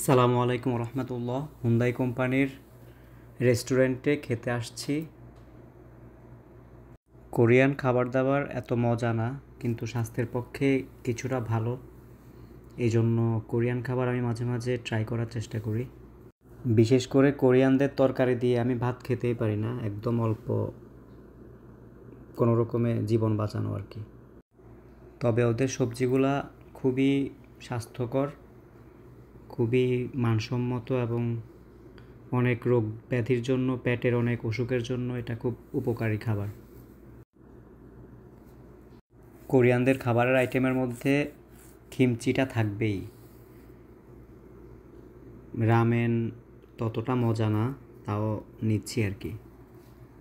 সালামু আলাইকুম রহমতুল্লাহ। হুন্দাই কোম্পানির রেস্টুরেন্টে খেতে আসছি। কোরিয়ান খাবার দাবার এত মজা না, কিন্তু স্বাস্থ্যের পক্ষে কিছুটা ভালো। এই জন্য কোরিয়ান খাবার আমি মাঝে মাঝে ট্রাই করার চেষ্টা করি। বিশেষ করে কোরিয়ানদের তরকারি দিয়ে আমি ভাত খেতেই পারি না, একদম অল্প কোনো রকমে জীবন বাঁচানো আর কি। তবে ওদের সবজিগুলা খুবই স্বাস্থ্যকর, খুবই মানসম্মত এবং অনেক রোগ ব্যাধির জন্য, পেটের অনেক অসুখের জন্য এটা খুব উপকারী খাবার। কোরিয়ানদের খাবারের আইটেমের মধ্যে কিমচিটা থাকবেই। রামেন ততটা মজা না, তাও নিচ্ছি আর কি,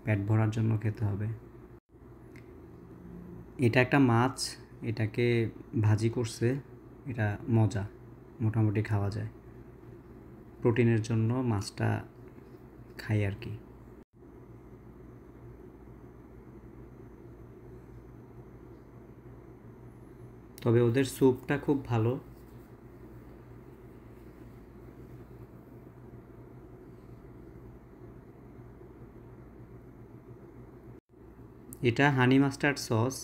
পেট ভরার জন্য খেতে হবে। এটা একটা মাছ, এটাকে ভাজি করছে। এটা মজা, মোটামুটি খাওয়া যায়। প্রোটিনের জন্য মাছটা খাই আর কি। তবে ওদের স্যুপটা খুব ভালো। এটা হানি মাস্টার্ড সস,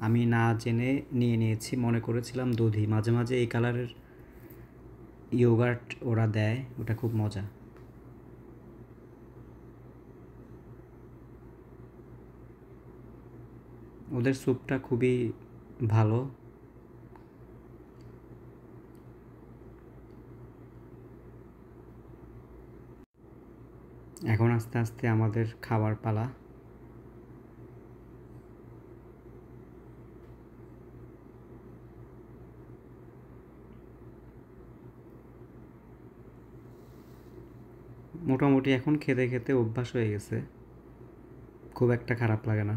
আমি না জেনে নিয়ে নিয়েছি, মনে করেছিলাম দধি। মাঝে মাঝে এই কালারের ইয়োগার্ট ওরা দেয়, ওটা খুব মজা। ওদের স্যুপটা খুবই ভালো। এখন আস্তে আস্তে আমাদের খাবার পালা। মোটামুটি এখন খেতে খেতে অভ্যাস হয়ে গেছে, খুব একটা খারাপ লাগে না।